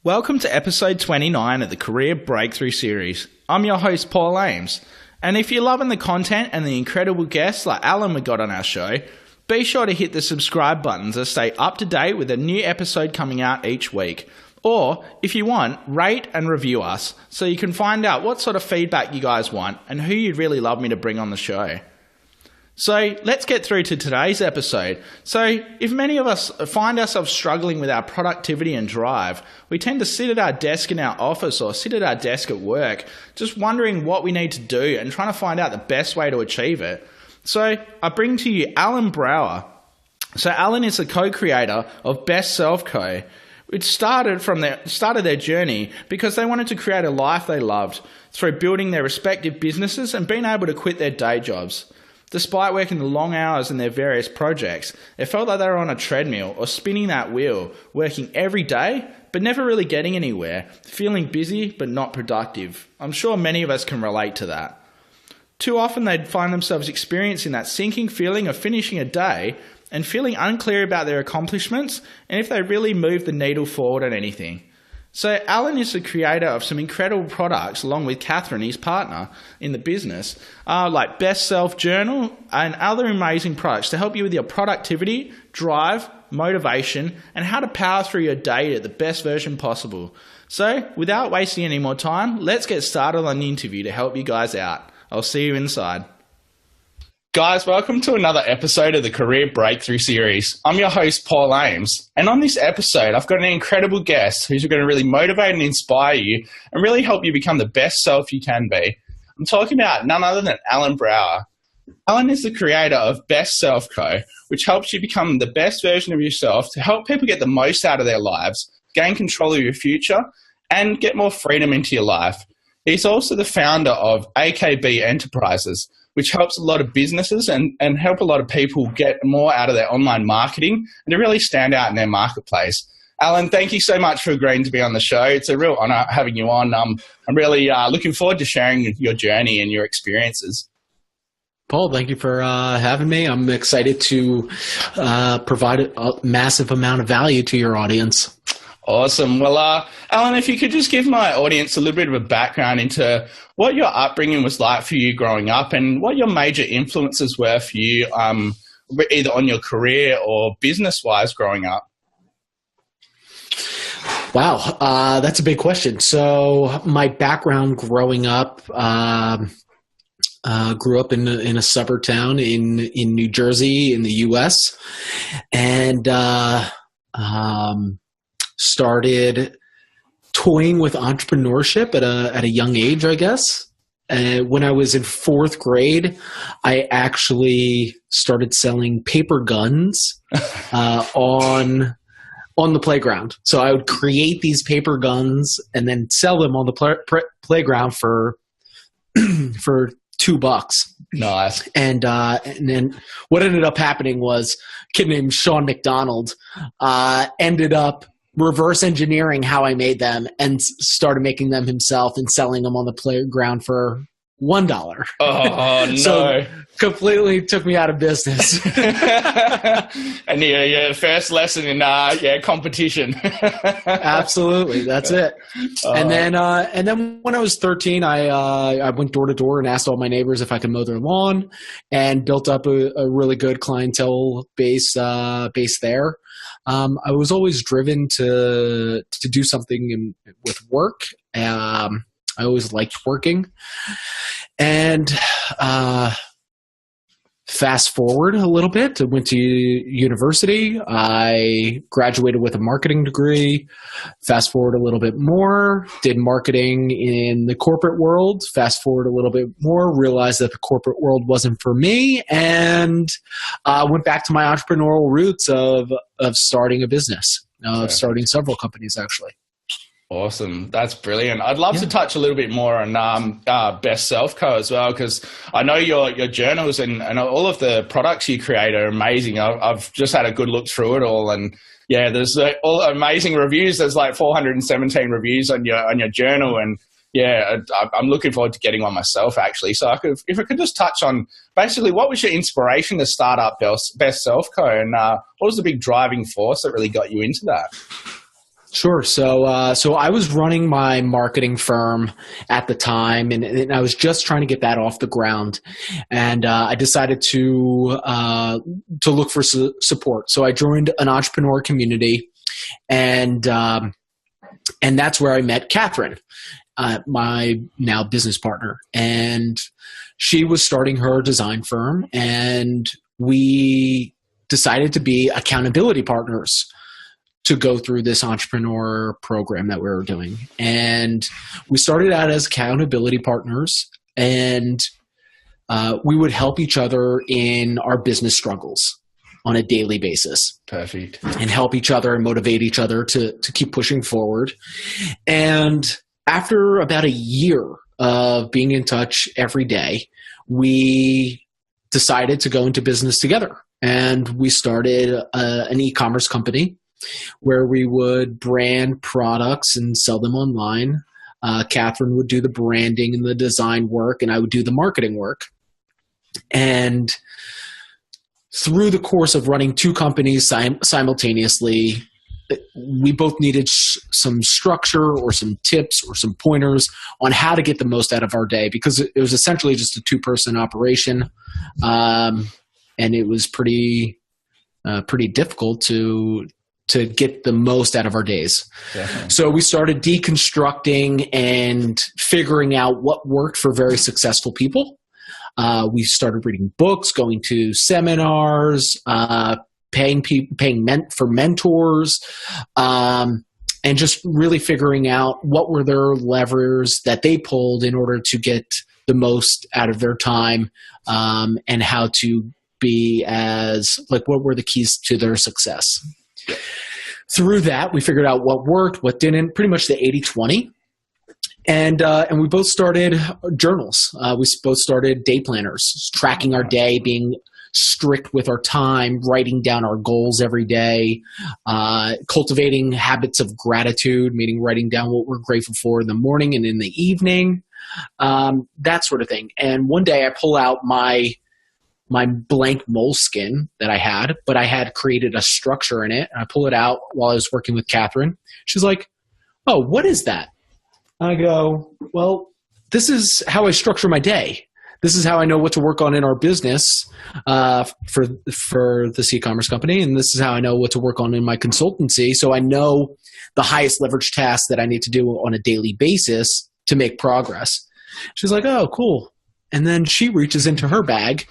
Welcome to episode 29 of the Career Breakthrough Series. I'm your host, Paul Ames. And if you're loving the content and the incredible guests like Allen we got on our show, be sure to hit the subscribe button to stay up to date with a new episode coming out each week. Or, if you want, rate and review us so you can find out what sort of feedback you guys want and who you'd really love me to bring on the show. So let's get through to today's episode. So if many of us find ourselves struggling with our productivity and drive, we tend to sit at our desk in our office or sit at our desk at work, just wondering what we need to do and trying to find out the best way to achieve it. So I bring to you Allen Brouwer. So Allen is the co-creator of BestSelf Co, which started their journey because they wanted to create a life they loved through building their respective businesses and being able to quit their day jobs. Despite working the long hours in their various projects, it felt like they were on a treadmill or spinning that wheel, working every day, but never really getting anywhere, feeling busy but not productive. I'm sure many of us can relate to that. Too often they'd find themselves experiencing that sinking feeling of finishing a day and feeling unclear about their accomplishments and if they really moved the needle forward on anything. So Allen is the creator of some incredible products along with Catherine, his partner in the business, like Best Self Journal and other amazing products to help you with your productivity, drive, motivation, and how to power through your day at the best version possible. So without wasting any more time, let's get started on the interview to help you guys out. I'll see you inside. Guys, welcome to another episode of the Career Breakthrough Series. I'm your host, Paul Ames, and on this episode, I've got an incredible guest who's going to really motivate and inspire you and really help you become the best self you can be. I'm talking about none other than Allen Brouwer. Allen is the creator of BestSelf Co, which helps you become the best version of yourself to help people get the most out of their lives, gain control of your future, and get more freedom into your life. He's also the founder of AKB Enterprises, which helps a lot of businesses and help a lot of people get more out of their online marketing and to really stand out in their marketplace. Allen, thank you so much for agreeing to be on the show. It's a real honor having you on. I'm really looking forward to sharing your journey and your experiences. Paul, thank you for having me. I'm excited to provide a massive amount of value to your audience. Awesome. Well, Allen, if you could just give my audience a little bit of a background into what your upbringing was like for you growing up and what your major influences were for you, either on your career or business-wise growing up. Wow, that's a big question. So my background growing up, grew up in a suburb town in New Jersey in the U.S. and started toying with entrepreneurship at a young age, I guess. When I was in fourth grade, I actually started selling paper guns on the playground. So I would create these paper guns and then sell them on the playground for $2. Nice. And then what ended up happening was a kid named Sean McDonald ended up reverse engineering how I made them and started making them himself and selling them on the playground for $1. Oh, no. So completely took me out of business. And your first lesson in competition. Absolutely. That's it. And then when I was 13, I went door to door and asked all my neighbors if I could mow their lawn and built up a really good clientele base there. I was always driven to do something with work. I always liked working. And fast forward a little bit, I went to university. I graduated with a marketing degree. Fast forward a little bit more, did marketing in the corporate world. Fast forward a little bit more, realized that the corporate world wasn't for me, and went back to my entrepreneurial roots of starting a business, starting several companies actually. Awesome. That's brilliant. I'd love to touch a little bit more on Best Self Co as well, because I know your journals and all of the products you create are amazing. I've just had a good look through it all, and yeah, there's all amazing reviews. There's like 417 reviews on your journal, and yeah, I'm looking forward to getting one myself actually. So if I could just touch on basically what was your inspiration to start up Best Self Co, and what was the big driving force that really got you into that? Sure. So I was running my marketing firm at the time, and I was just trying to get that off the ground. And I decided to look for support. So I joined an entrepreneur community, and that's where I met Catherine, my now business partner. And she was starting her design firm, and we decided to be accountability partners to go through this entrepreneur program that we were doing. And we started out as accountability partners, and we would help each other in our business struggles on a daily basis. Perfect. And help each other and motivate each other to keep pushing forward. And after about a year of being in touch every day, we decided to go into business together. And we started an e-commerce company where we would brand products and sell them online. Catherine would do the branding and the design work, and I would do the marketing work. And through the course of running two companies simultaneously, we both needed some structure or some tips or some pointers on how to get the most out of our day, because it was essentially just a two-person operation, and it was pretty difficult to get the most out of our days. Definitely. So we started deconstructing and figuring out what worked for very successful people. We started reading books, going to seminars, paying for mentors, and just really figuring out what were their levers that they pulled in order to get the most out of their time, and how to be what were the keys to their success. Through that, we figured out what worked, what didn't, pretty much the 80-20. And we both started journals. We both started day planners, tracking our day, being strict with our time, writing down our goals every day, cultivating habits of gratitude, meaning writing down what we're grateful for in the morning and in the evening, that sort of thing. And one day I pull out my blank moleskin that I had, but I had created a structure in it. And I pull it out while I was working with Catherine. She's like, "Oh, what is that?" I go, "Well, this is how I structure my day. This is how I know what to work on in our business for this e-commerce company. And this is how I know what to work on in my consultancy. So I know the highest leverage tasks that I need to do on a daily basis to make progress." She's like, "Oh, cool." And then she reaches into her bag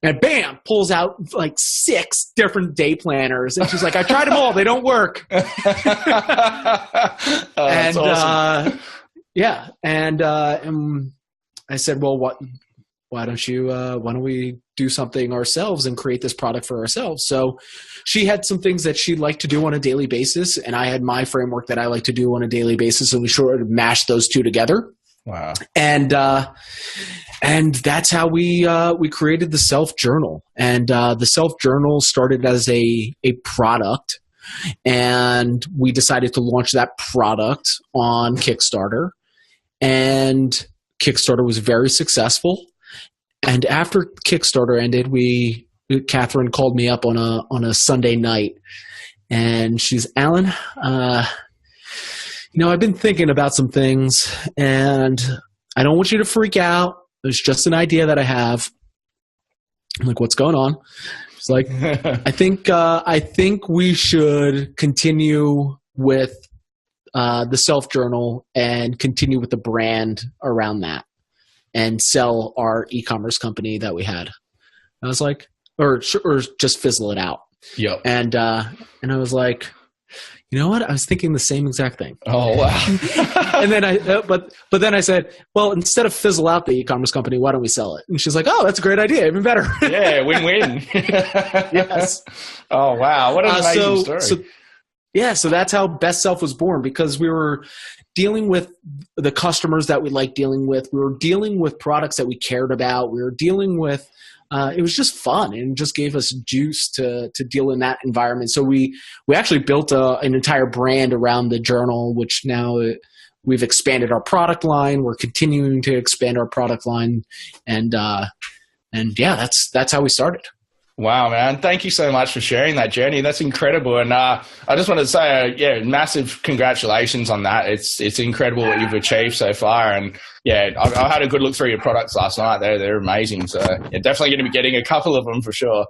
and bam, pulls out like 6 different day planners. And she's like, "I tried them all. They don't work." That's awesome. Yeah. And I said, "Well, why don't we do something ourselves and create this product for ourselves?" So she had some things that she'd like to do on a daily basis, and I had my framework that I like to do on a daily basis. So we sort of mashed those two together. Wow. And that's how we created the Self Journal. And the Self Journal started as a product, and we decided to launch that product on Kickstarter. And Kickstarter was very successful. And after Kickstarter ended, Catherine called me up on a Sunday night, and she's, "Allen, I've been thinking about some things, and I don't want you to freak out. There's just an idea that I have." I'm like, "What's going on?" She's like, I think we should continue with the Self Journal and continue with the brand around that and sell our e-commerce company that we had." I was like, or just fizzle it out. Yep. And I was like, "You know what? I was thinking the same exact thing." Oh, wow. And then but then I said, "Well, instead of fizzle out the e-commerce company, why don't we sell it?" And she's like, "Oh, that's a great idea. Even better." Yeah, win-win. Yes. Oh, wow. What an amazing story. So that's how Best Self was born, because we were dealing with the customers that we liked dealing with. We were dealing with products that we cared about. We were dealing with it was just fun and just gave us juice to deal in that environment. So we actually built an entire brand around the journal, which now we've expanded our product line. We're continuing to expand our product line, and yeah, that's how we started. Wow, man. Thank you so much for sharing that journey. That's incredible. And I just wanted to say, massive congratulations on that. It's incredible what you've achieved so far. And yeah, I had a good look through your products last night. They're amazing. So yeah, definitely going to be getting a couple of them for sure.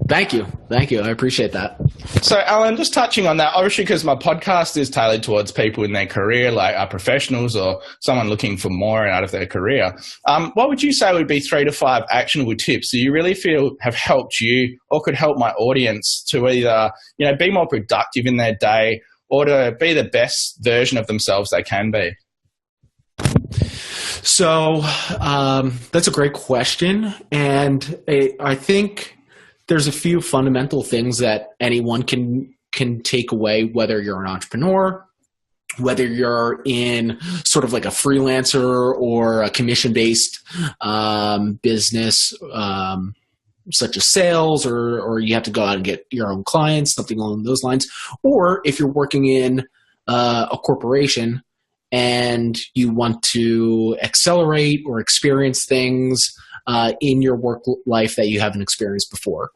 Thank you. I appreciate that. So, Alan, just touching on that, obviously, because my podcast is tailored towards people in their career, like professionals or someone looking for more out of their career. What would you say would be 3 to 5 actionable tips that you really feel have helped you or could help my audience to either, be more productive in their day or to be the best version of themselves they can be? So, that's a great question. And I think there's a few fundamental things that anyone can take away, whether you're an entrepreneur, whether you're in sort of like a freelancer or a commission-based business, such as sales, or you have to go out and get your own clients, something along those lines. Or if you're working in a corporation and you want to accelerate or experience things in your work life that you haven't experienced before.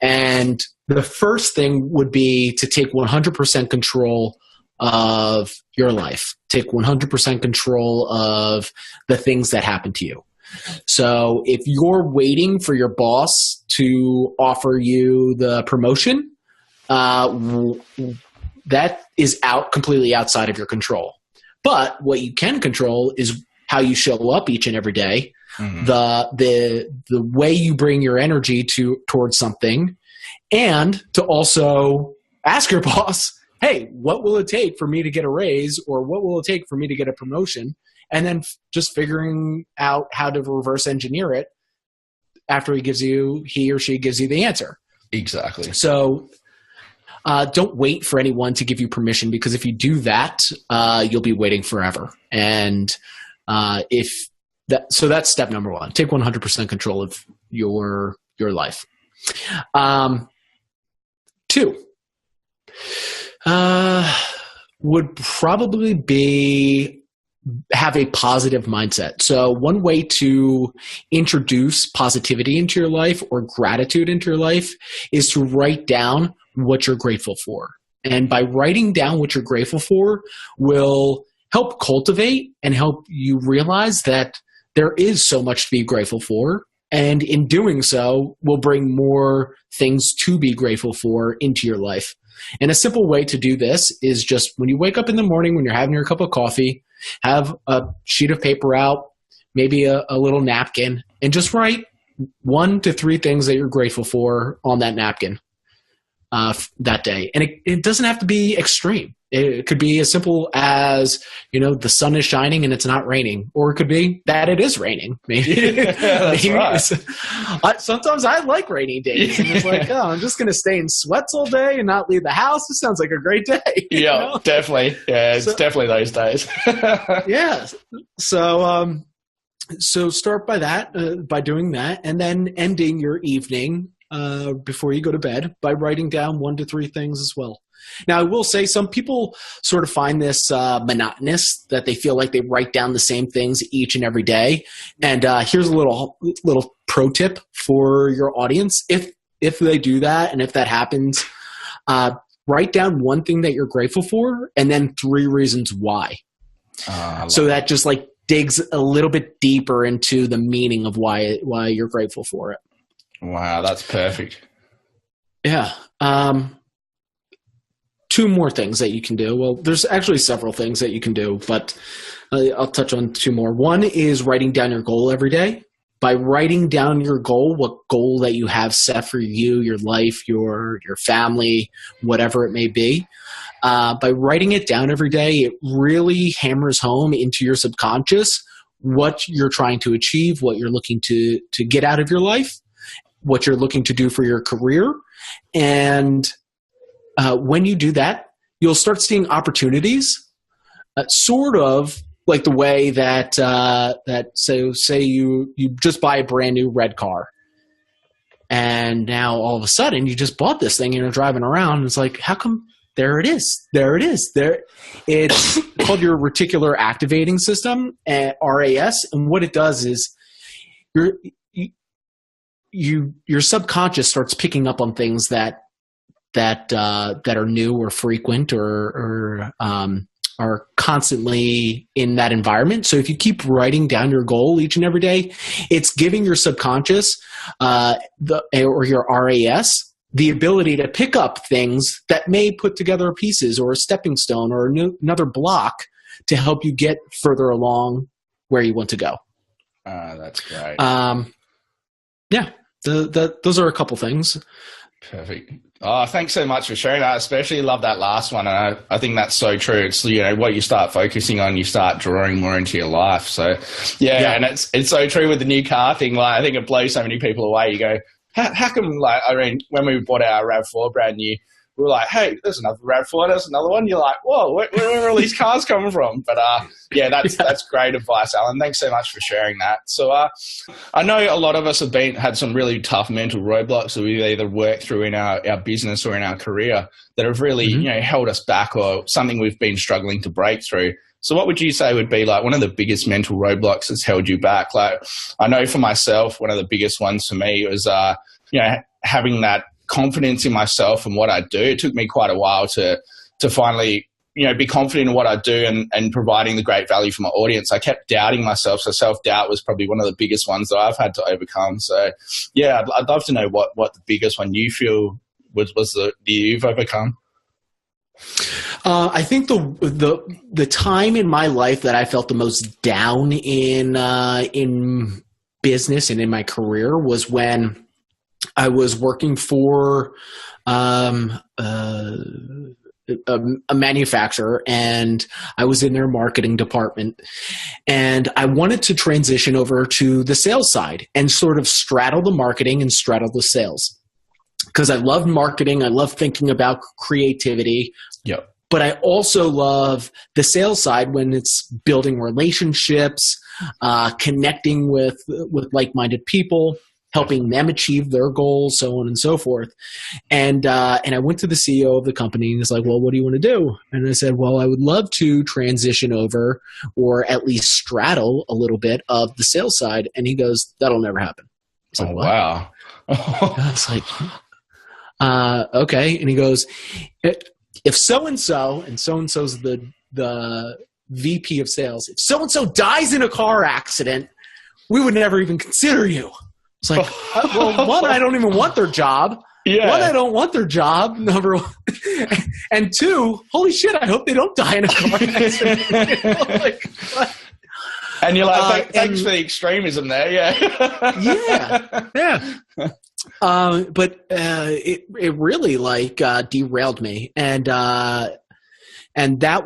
And the first thing would be to take 100% control of your life. Take 100% control of the things that happen to you. So if you're waiting for your boss to offer you the promotion, that is completely outside of your control. But what you can control is how you show up each and every day. Mm-hmm. The way you bring your energy towards something, and to also ask your boss, hey, what will it take for me to get a raise, or what will it take for me to get a promotion? And then just figuring out how to reverse engineer it after he or she gives you the answer. Exactly. So don't wait for anyone to give you permission, because if you do that, you'll be waiting forever. And so that's step number 1. Take 100% control of your life. 2 would probably be have a positive mindset. So one way to introduce positivity into your life or gratitude into your life is to write down what you're grateful for. And by writing down what you're grateful for will help cultivate and help you realize that there is so much to be grateful for. And in doing so, will bring more things to be grateful for into your life. And a simple way to do this is just when you wake up in the morning, when you're having your cup of coffee, have a sheet of paper out, maybe a little napkin, and just write 1 to 3 things that you're grateful for on that napkin that day. And it doesn't have to be extreme. It could be as simple as, the sun is shining and it's not raining. Or it could be that it is raining. Maybe. That's right. Sometimes I like rainy days. And it's like, I'm just going to stay in sweats all day and not leave the house. This sounds like a great day. Yeah, definitely. Yeah, it's definitely those days. Yeah. So start by doing that, and then ending your evening before you go to bed by writing down 1 to 3 things as well. Now, I will say some people sort of find this monotonous, that they feel like they write down the same things each and every day. And here's a little pro tip for your audience. If they do that, and if that happens, write down 1 thing that you're grateful for, and then 3 reasons why. So that just digs a little bit deeper into the meaning of why you're grateful for it. Wow, that's perfect. Yeah. 2 more things that you can do. Well, there's actually several things that you can do, but I'll touch on 2 more. 1 is writing down your goal every day. By writing down your goal, what goal that you have set for you, your life, your family, whatever it may be, by writing it down every day, it really hammers home into your subconscious what you're trying to achieve, what you're looking to get out of your life, what you're looking to do for your career. And when you do that, you'll start seeing opportunities, sort of like the way that say you just buy a brand new red car, and now all of a sudden you just bought this thing and you're driving around, and it's like, how come? There it is. It's called your reticular activating system, RAS, and what it does is your subconscious starts picking up on things that are new or frequent or are constantly in that environment. So if you keep writing down your goal each and every day, it's giving your subconscious or your RAS the ability to pick up things that may put together pieces or a stepping stone or another block to help you get further along where you want to go. That's great. Yeah, those are a couple things. Perfect. Oh, thanks so much for sharing that. I especially love that last one. And I think that's so true. It's, what you start focusing on, you start drawing more into your life. So yeah. And it's so true with the new car thing. Like, I think it blows so many people away. You go, how come, when we bought our RAV4 brand new, we were like, hey, there's another RAV4, there's another one. You're like, whoa, where are all these cars coming from? But that's great advice, Alan. Thanks so much for sharing that. So I know a lot of us have had some really tough mental roadblocks that we've either worked through in our business or in our career that have really held us back, or something we've been struggling to break through. So what would you say would be like one of the biggest mental roadblocks that's held you back? Like, I know for myself, one of the biggest ones for me was having that confidence in myself and what I do. It took me quite a while to finally, be confident in what I do and providing the great value for my audience. I kept doubting myself. So self-doubt was probably one of the biggest ones that I've had to overcome. So yeah, I'd love to know what the biggest one you feel was that you've overcome. I think the time in my life that I felt the most down in business and in my career was when I was working for a manufacturer, and I was in their marketing department, and I wanted to transition over to the sales side and sort of straddle the marketing and straddle the sales, because I love marketing. I love thinking about creativity. Yep. But I also love the sales side when it's building relationships, connecting with like-minded people, helping them achieve their goals, so on and so forth. And I went to the CEO of the company, and he's like, well, what do you want to do? And I said, well, I would love to transition over, or at least straddle a little bit of the sales side. And he goes, that'll never happen. I was like, wow. I was like, okay. And he goes, if so-and-so, and so-and-so's the VP of sales, if so-and-so dies in a car accident, we would never even consider you. It's like, well, one, I don't even want their job. Yeah. One, I don't want their job, number one. And two, holy shit, I hope they don't die in a car accident. And you're like, thanks for the extremism there, yeah. Yeah. But it really derailed me, and that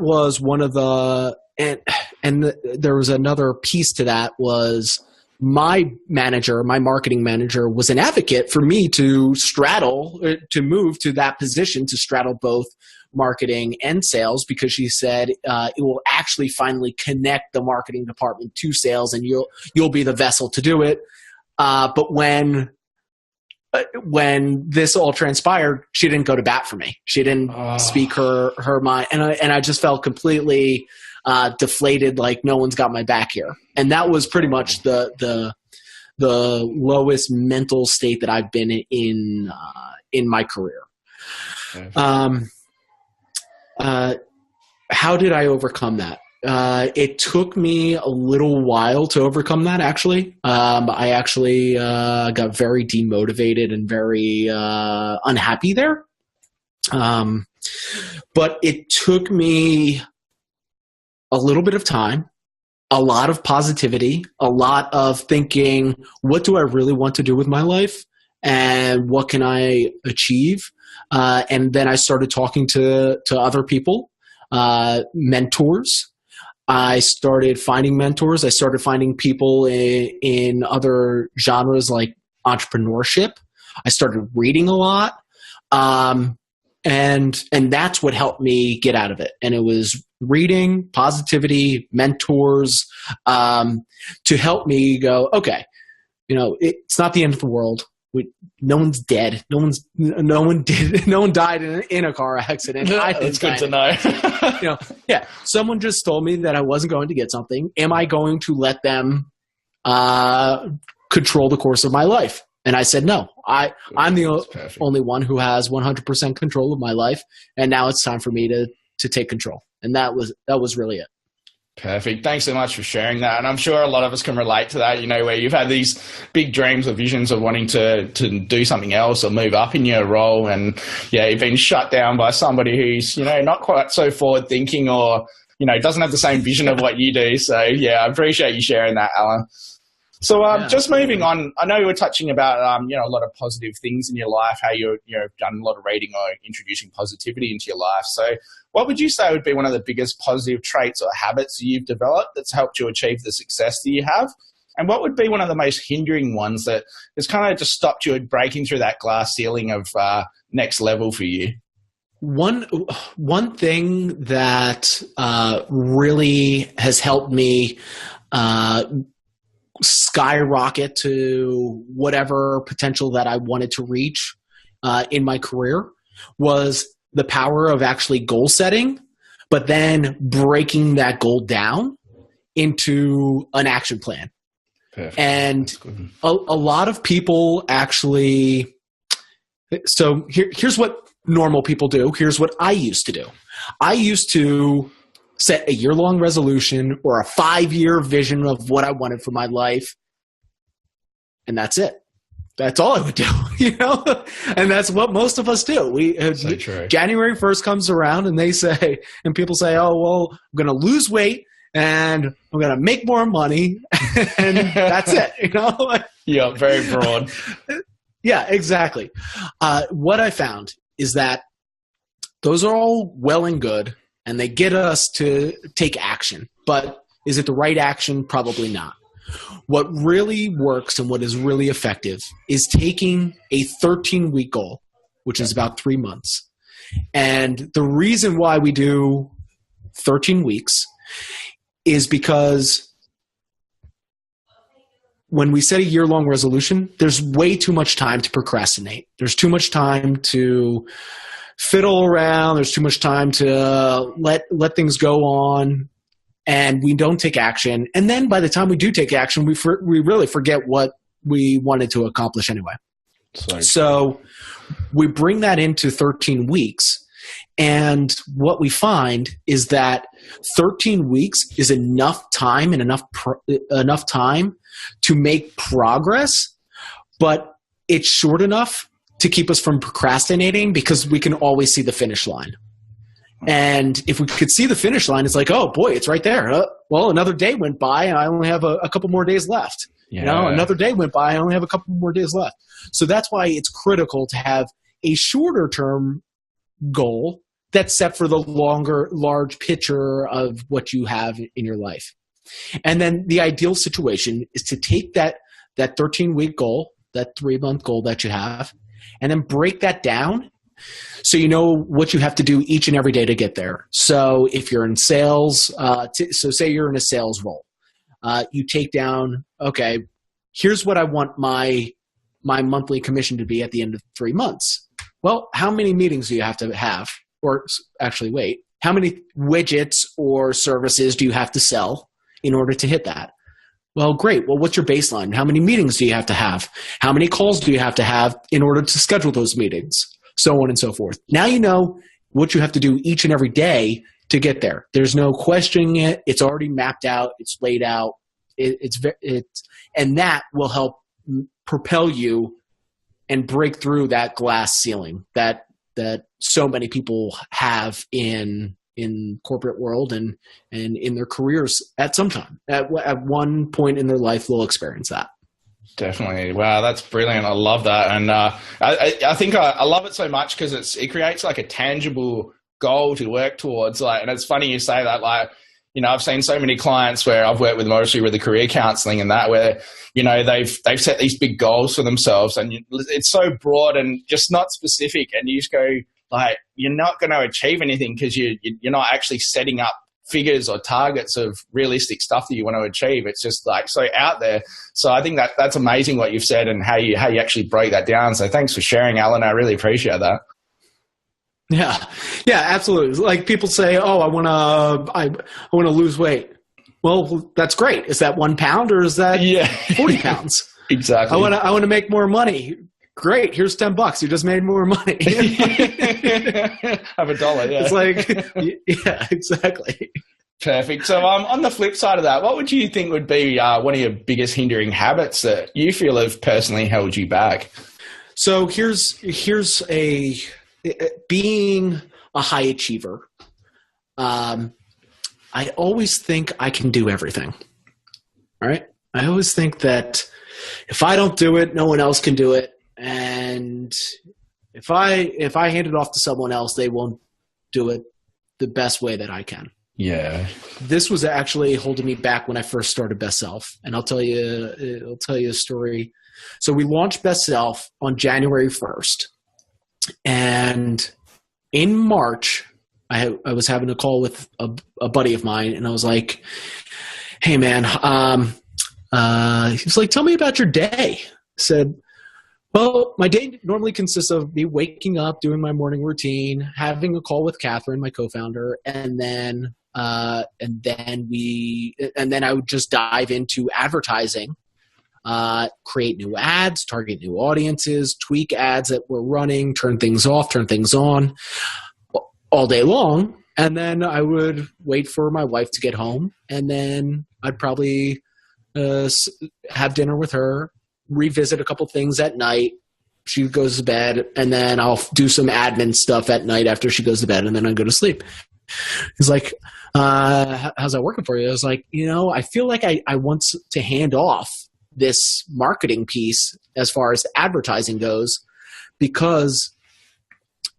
was one of the there was another piece to that. Was my marketing manager was an advocate for me to move to that position, to straddle both marketing and sales, because she said it will actually finally connect the marketing department to sales, and you'll be the vessel to do it. But when this all transpired, she didn't go to bat for me. She didn't speak her mind, and I just felt completely deflated, like no one's got my back here. And that was pretty much the lowest mental state that I've been in my career. Okay. How did I overcome that? It took me a little while to overcome that, actually. I actually got very demotivated and very unhappy there. But it took me a little bit of time, a lot of positivity, a lot of thinking, what do I really want to do with my life, and what can I achieve? And then I started talking to other people, mentors. I started finding mentors. I started finding people in other genres like entrepreneurship. I started reading a lot. And that's what helped me get out of it. And it was reading, positivity, mentors, to help me go, okay, it's not the end of the world. No one's dead. No one died in a car accident. It's good to know. Yeah. Someone just told me that I wasn't going to get something. Am I going to let them control the course of my life? And I said, no, I'm the perfect. only one who has 100% control of my life. And now it's time for me to take control. And that was really it. Perfect. Thanks so much for sharing that. And I'm sure a lot of us can relate to that, where you've had these big dreams or visions of wanting to do something else or move up in your role. And you've been shut down by somebody who's, not quite so forward thinking or, doesn't have the same vision of what you do. So I appreciate you sharing that, Alan. So just moving on, I know you were touching about, a lot of positive things in your life, how you've done a lot of reading or introducing positivity into your life. So what would you say would be one of the biggest positive traits or habits you've developed that's helped you achieve the success that you have? And what would be one of the most hindering ones that has kind of just stopped you at breaking through that glass ceiling of next level for you? One thing that really has helped me skyrocket to whatever potential that I wanted to reach in my career was the power of actually goal setting, but then breaking that goal down into an action plan. Perfect. And a lot of people actually, so here's what normal people do. Here's what I used to do. I used to set a year-long resolution or a 5-year vision of what I wanted for my life. And that's it. That's all I would do, and that's what most of us do. January 1st comes around and people say, oh, well, I'm going to lose weight and I'm going to make more money. And that's it, Yeah, very broad. Yeah, exactly. What I found is that those are all well and good, and they get us to take action. But is it the right action? Probably not. What really works and what is really effective is taking a 13-week goal, which is about 3 months. And the reason why we do 13 weeks is because when we set a year-long resolution, there's way too much time to procrastinate. There's too much time to fiddle around. There's too much time to let things go on, and we don't take action. And then by the time we do take action, we really forget what we wanted to accomplish anyway. So we bring that into 13 weeks. And what we find is that 13 weeks is enough time and enough time to make progress, but it's short enough to keep us from procrastinating because we can always see the finish line. And if we could see the finish line, it's like, oh boy, it's right there. Well, another day went by and I only have a couple more days left. Another day went by, I only have a couple more days left. So that's why it's critical to have a shorter term goal that's set for the large picture of what you have in your life. And then the ideal situation is to take that 13-week goal, that 3-month goal that you have, and then break that down so you know what you have to do each and every day to get there. So if you're in sales, so say you're in a sales role, you take down, okay, here's what I want my monthly commission to be at the end of 3 months. Well, how many meetings do you have to have? Or actually, wait, how many widgets or services do you have to sell in order to hit that? Well, great. Well, what's your baseline? How many meetings do you have to have? How many calls do you have to have in order to schedule those meetings? So on and so forth. Now you know what you have to do each and every day to get there. There's no questioning it. It's already mapped out. It's laid out. And that will help propel you and break through that glass ceiling that so many people have in corporate world and in their careers at some time. At one point in their life, they'll experience that. Definitely. Wow, that's brilliant. I love that. And I think I love it so much because it creates like a tangible goal to work towards. And it's funny you say that, I've seen so many clients where I've worked with mostly with the career counseling and that where, they've set these big goals for themselves and it's so broad and just not specific. And you just go you're not going to achieve anything because you're not actually setting up figures or targets of realistic stuff that you want to achieve. It's just so out there. So I think that's amazing what you've said and how you actually break that down. So thanks for sharing, Alan. I really appreciate that. Yeah, absolutely. Like people say, oh, I want to lose weight. Well, that's great. Is that 1 pound or is that 40 pounds? Exactly. I want to make more money. Great. Here's $10. You just made more money. Have $1. Yeah. It's like, yeah, exactly. Perfect. So on the flip side of that, what would you think would be one of your biggest hindering habits that you feel have personally held you back? So here's being a high achiever. I always think I can do everything. All right. I always think that if I don't do it, no one else can do it. And if I hand it off to someone else, they won't do it the best way that I can. Yeah. This was actually holding me back when I first started BestSelf. And I'll tell you a story. So we launched BestSelf on January 1st. And in March, I was having a call with a buddy of mine, and I was like, hey man, he was like, tell me about your day. I said, well, my day normally consists of me waking up, doing my morning routine, having a call with Catherine, my co-founder, and then I would just dive into advertising, create new ads, target new audiences, tweak ads that we're running, turn things off, turn things on all day long. And then I would wait for my wife to get home, and then I'd probably have dinner with her, revisit a couple things at night. She goes to bed, and then I'll do some admin stuff at night after she goes to bed, and then I go to sleep. He's like, how's that working for you? I was like, I feel like I want to hand off this marketing piece as far as advertising goes, because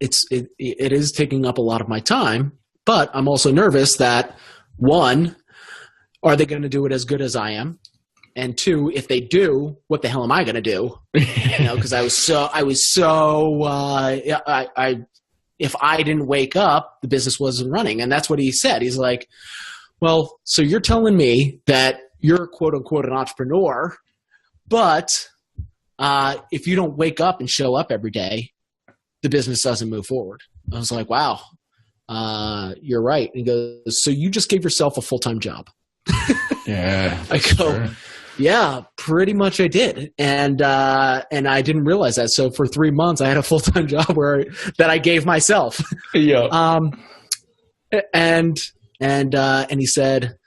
it is taking up a lot of my time, but I'm also nervous that, one, are they going to do it as good as I am? And two, if they do, what the hell am I going to do? Because if I didn't wake up, the business wasn't running. And that's what he said. He's like, well, so you're telling me that you're quote unquote an entrepreneur, but if you don't wake up and show up every day, the business doesn't move forward. I was like, wow, you're right. And he goes, so you just gave yourself a full-time job. Yeah. I go, sure. Yeah, pretty much I did. And I didn't realize that. So for 3 months I had a full-time job that I gave myself. Yeah. And he said,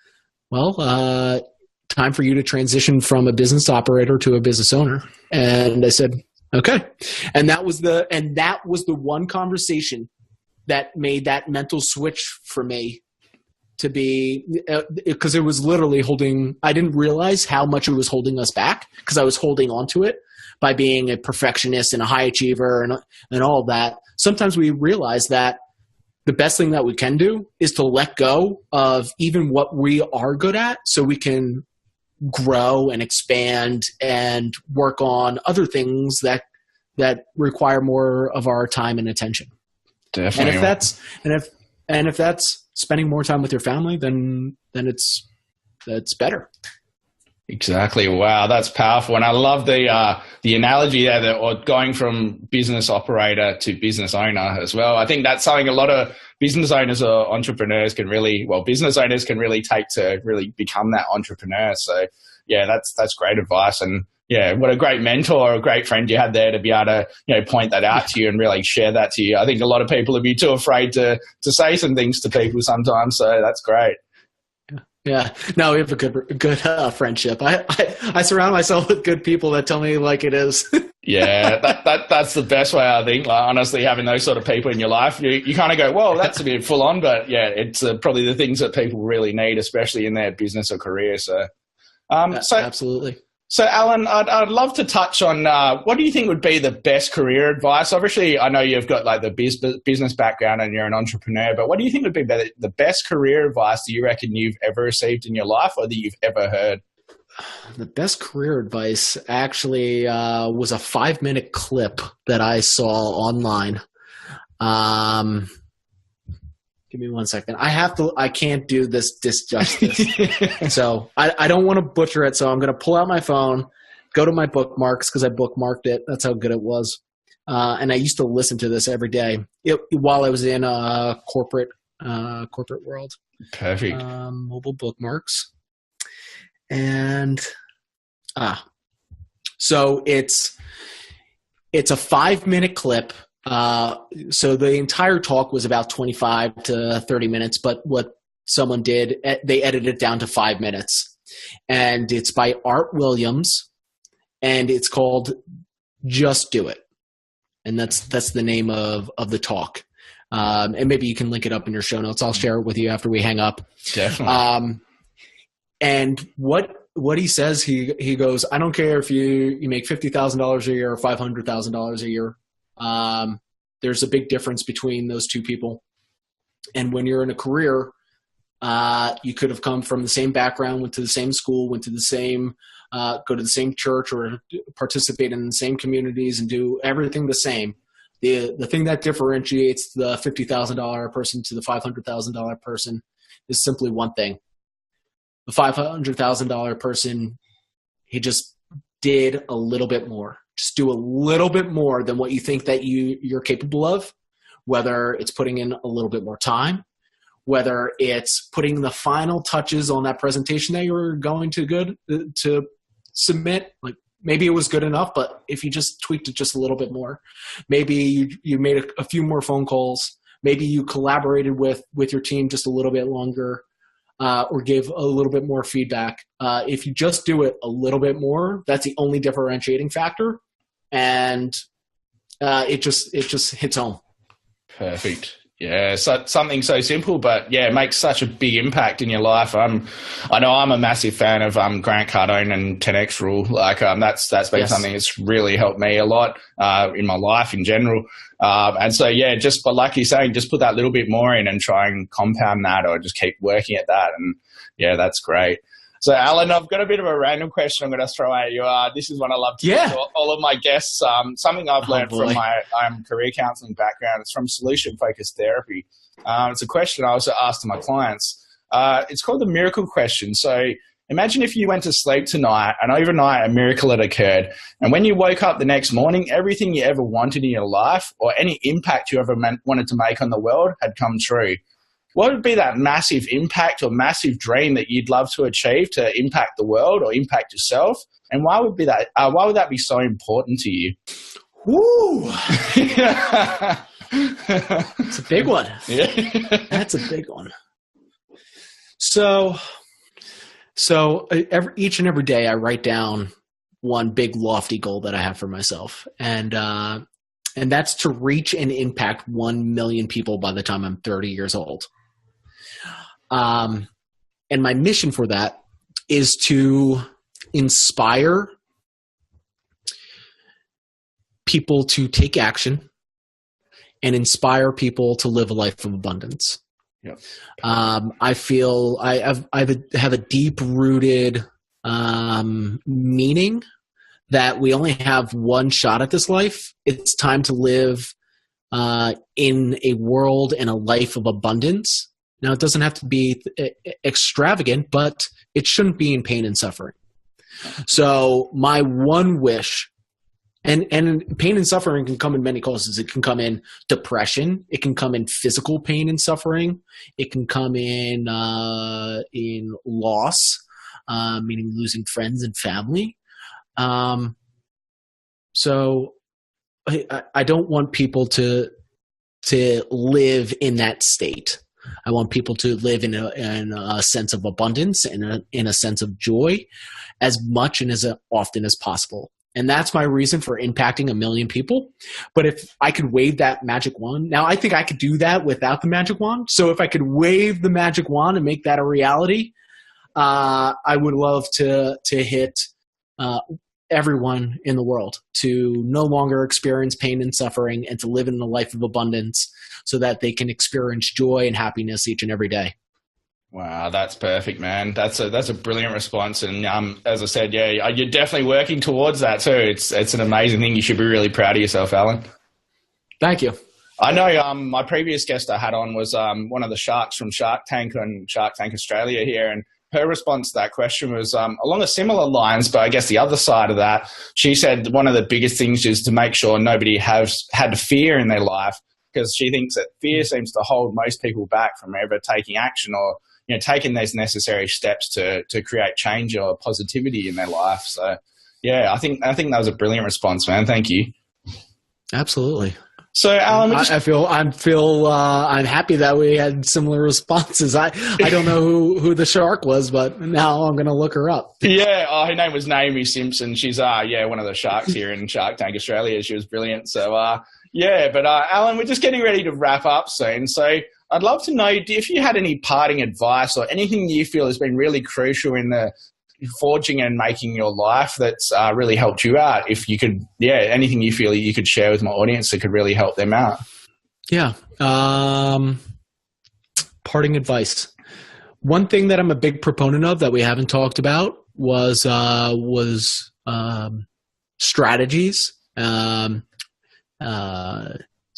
well, time for you to transition from a business operator to a business owner. And I said, okay. And that was the one conversation that made that mental switch for me to be, because it was literally I didn't realize how much it was holding us back, because I was holding on to it by being a perfectionist and a high achiever and all of that. Sometimes we realize that the best thing that we can do is to let go of even what we are good at, so we can grow and expand and work on other things that require more of our time and attention. Definitely. And if that's spending more time with your family, then that's better. Exactly. Wow, that's powerful. And I love the analogy there, or going from business operator to business owner as well. I think that's something a lot of business owners or entrepreneurs business owners can really take to really become that entrepreneur. So yeah, that's great advice. And yeah, what a great mentor or a great friend you had there to be able to, point that out to you and really share that to you. I think a lot of people would be too afraid to say some things to people sometimes. So that's great. Yeah. No, we have a good friendship. I surround myself with good people that tell me like it is. Yeah, that's the best way, I think. Like, honestly, having those sort of people in your life, you kind of go, well, that's a bit full on, but yeah, it's probably the things that people really need, especially in their business or career. So, absolutely. So, Alan, I'd love to touch on what do you think would be the best career advice? Obviously, I know you've got like the business background and you're an entrepreneur, but what do you think would be the best career advice that you reckon you've ever received in your life or that you've ever heard? The best career advice actually was a 5-minute clip that I saw online. Give me 1 second. I can't do this justice. So I don't want to butcher it. So I'm going to pull out my phone, go to my bookmarks, because I bookmarked it. That's how good it was. And I used to listen to this every day while I was in corporate world. Perfect. Mobile bookmarks. And So it's a 5-minute clip. So the entire talk was about 25 to 30 minutes, but what someone did, they edited it down to 5 minutes. And it's by Art Williams, and it's called Just Do It. And that's the name of the talk. And maybe you can link it up in your show notes. I'll share it with you after we hang up. Definitely. And what he says, he goes, I don't care if you make $50,000 a year or $500,000 a year. There's a big difference between those two people. And when you're in a career, you could have come from the same background, went to the same school, went to the same, go to the same church, or participate in the same communities and do everything the same. The thing that differentiates the $50,000 person to the $500,000 person is simply one thing. The $500,000 person, he just did a little bit more. Just do a little bit more than what you think that you're capable of, whether it's putting in a little bit more time, whether it's putting the final touches on that presentation that you were going to submit. Like, maybe it was good enough, but if you just tweaked it just a little bit more, maybe you made a few more phone calls, maybe you collaborated with your team just a little bit longer, or gave a little bit more feedback. If you just do it a little bit more, that's the only differentiating factor, and it just hits home. Perfect. Yeah, so something so simple, but yeah, it makes such a big impact in your life. I know I'm a massive fan of Grant Cardone and 10X Rule. Like that's been something that's really helped me a lot in my life in general. And so yeah, just but like you're saying, just put that little bit more in and try and compound that, or just keep working at that. And yeah, that's great. So, Alan, I've got a bit of a random question I'm going to throw at you. This is one I love to ask all of my guests. Something I've learned from my career counseling background. It's from solution-focused therapy. It's a question I also ask to my clients. It's called the miracle question. So imagine if you went to sleep tonight and overnight a miracle had occurred. And when you woke up the next morning, everything you ever wanted in your life or any impact you ever wanted to make on the world had come true. What would be that massive impact or massive dream that you'd love to achieve to impact the world or impact yourself? And why would that be so important to you? Woo! It's a big one. Yeah. That's a big one. So each and every day I write down one big lofty goal that I have for myself. And that's to reach and impact 1 million people by the time I'm 30 years old. And my mission for that is to inspire people to take action and inspire people to live a life of abundance. Yep. I feel I have a deep-rooted meaning that we only have one shot at this life. It's time to live in a world and a life of abundance. Now, it doesn't have to be extravagant, but it shouldn't be in pain and suffering. So my one wish, and pain and suffering can come in many causes. It can come in depression. It can come in physical pain and suffering. It can come in loss, meaning losing friends and family. So I don't want people to live in that state. I want people to live in a sense of abundance and in a sense of joy as much and as often as possible. And that's my reason for impacting 1 million people. But if I could wave that magic wand, now I think I could do that without the magic wand. So if I could wave the magic wand and make that a reality, I would love to hit everyone in the world to no longer experience pain and suffering and to live in a life of abundance so that they can experience joy and happiness each and every day. Wow, that's perfect, man. That's a brilliant response. And as I said, yeah, you're definitely working towards that too. It's an amazing thing. You should be really proud of yourself, Alan. Thank you. I know my previous guest I had on was one of the sharks from Shark Tank and Shark Tank Australia here, and her response to that question was along a similar lines, but I guess the other side of that, she said one of the biggest things is to make sure nobody has had fear in their life, because she thinks that fear seems to hold most people back from ever taking action or taking those necessary steps to create change or positivity in their life. So Yeah, I think that was a brilliant response, man. Thank you. Absolutely. So, Alan, I'm happy that we had similar responses. I don't know who the shark was, but now I'm going to look her up. Yeah, her name was Naomi Simpson. She's one of the sharks here in Shark Tank Australia. She was brilliant. So, but Alan, we're just getting ready to wrap up soon. So, I'd love to know if you had any parting advice or anything you feel has been really crucial in the forging and making your life that's really helped you out. If you could, anything you feel you could share with my audience that could really help them out. Yeah. Parting advice. One thing that I'm a big proponent of that we haven't talked about was strategies.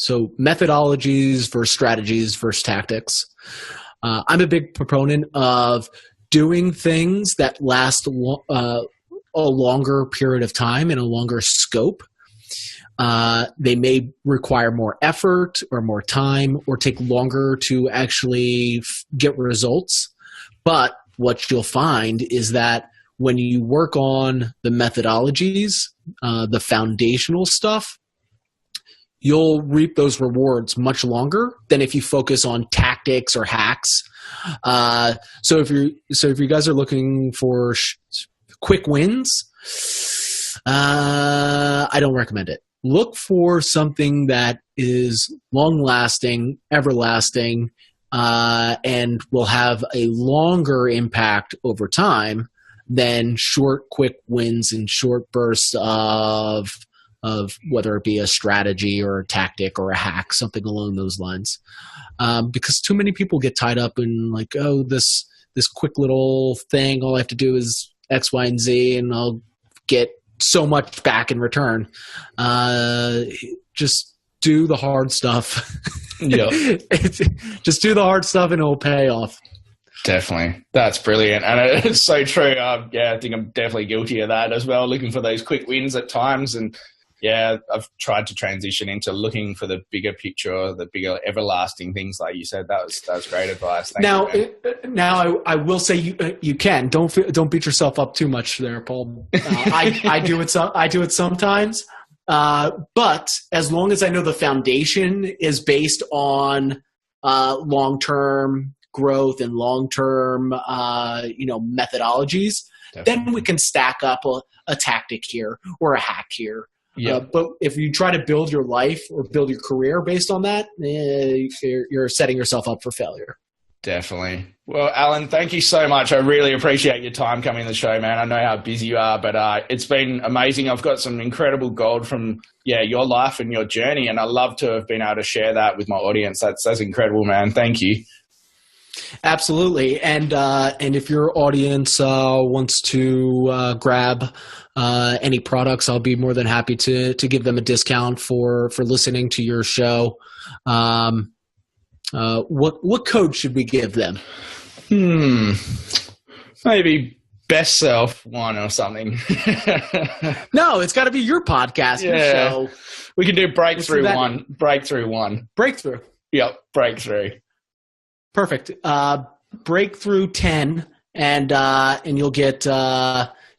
So methodologies versus strategies versus tactics. I'm a big proponent of doing things that last a longer period of time and a longer scope. They may require more effort or more time or take longer to actually get results. But what you'll find is that when you work on the methodologies, the foundational stuff, you'll reap those rewards much longer than if you focus on tactics or hacks. So if you guys are looking for quick wins, I don't recommend it. Look for something that is long-lasting, everlasting, and will have a longer impact over time than short, quick wins and short bursts of whether it be a strategy or a tactic or a hack, something along those lines. Because too many people get tied up in like, oh, this quick little thing, all I have to do is X, Y, and Z, and I'll get so much back in return. Just do the hard stuff. Yeah. Just do the hard stuff and it will pay off. Definitely. That's brilliant. And it's so true. I think I'm definitely guilty of that as well, looking for those quick wins at times. And I've tried to transition into looking for the bigger picture, or the bigger everlasting things, like you said. That was great advice. Thank you, now I will say you can don't beat yourself up too much there, Paul. I do it sometimes, but as long as I know the foundation is based on long-term growth and long-term methodologies, definitely. Then we can stack up a tactic here or a hack here. Yeah. But if you try to build your life or build your career based on that, you're setting yourself up for failure. Definitely. Well, Alan, thank you so much. I really appreciate your time coming on the show, man. I know how busy you are, but it's been amazing. I've got some incredible gold from your life and your journey, and I love to have been able to share that with my audience. That's incredible, man. Thank you. Absolutely. And if your audience wants to grab any products, I'll be more than happy to give them a discount for listening to your show. What code should we give them? Maybe BestSelf one or something. No, it's got to be your podcast. Yeah. Your show. We can do Breakthrough one. Breakthrough one. Breakthrough. Yep. Breakthrough. Perfect. Breakthrough 10, and you'll get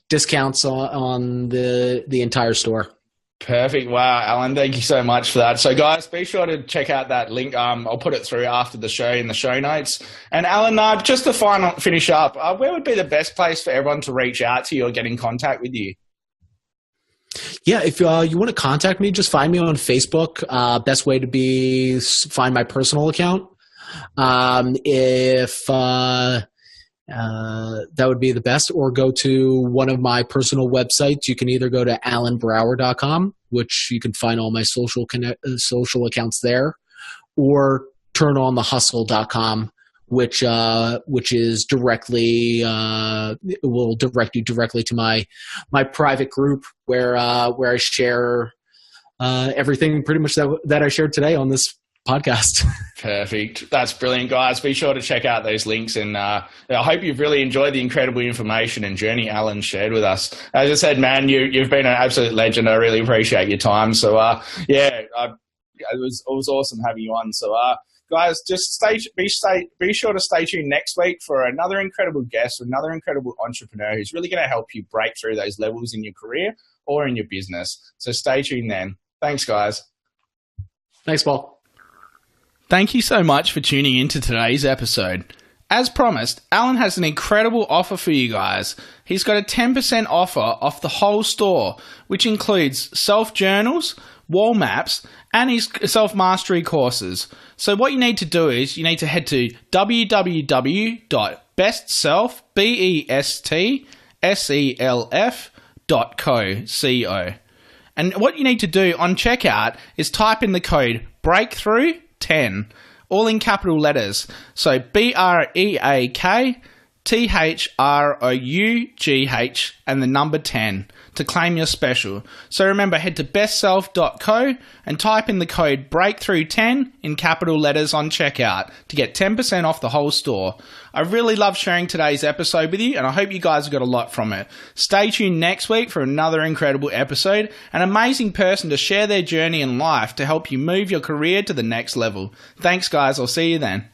discounts on the entire store. Perfect. Wow, Alan, thank you so much for that. So, guys, be sure to check out that link. I'll put it through after the show in the show notes. And, Alan, just to finish up, where would be the best place for everyone to reach out to you or get in contact with you? Yeah, if you want to contact me, just find me on Facebook. Best way to find my personal account. If that would be the best, or go to one of my personal websites. You can either go to allenbrouwer.com, which you can find all my social accounts there, or turnonthehustle.com, which is directly will direct you directly to my private group where I share everything pretty much that I shared today on this podcast. Perfect. That's brilliant, guys. Be sure to check out those links, and I hope you've really enjoyed the incredible information and journey Alan shared with us. As I said, man, you've been an absolute legend. I really appreciate your time. So, it was awesome having you on. So, guys, just be sure to stay tuned next week for another incredible guest, another incredible entrepreneur who's really going to help you break through those levels in your career or in your business. So stay tuned then. Thanks, guys. Thanks, Paul. Thank you so much for tuning into today's episode. As promised, Allen has an incredible offer for you guys. He's got a 10% offer off the whole store, which includes self-journals, wall maps, and his self-mastery courses. So what you need to do is you need to head to www.bestself.co. And what you need to do on checkout is type in the code BREAKTHROUGH10, all in capital letters. So BREAKTHROUGH and the number 10 to claim your special. So remember, head to bestself.co and type in the code BREAKTHROUGH10 in capital letters on checkout to get 10% off the whole store. I really love sharing today's episode with you, and I hope you guys got a lot from it. Stay tuned next week for another incredible episode, an amazing person to share their journey in life to help you move your career to the next level. Thanks, guys. I'll see you then.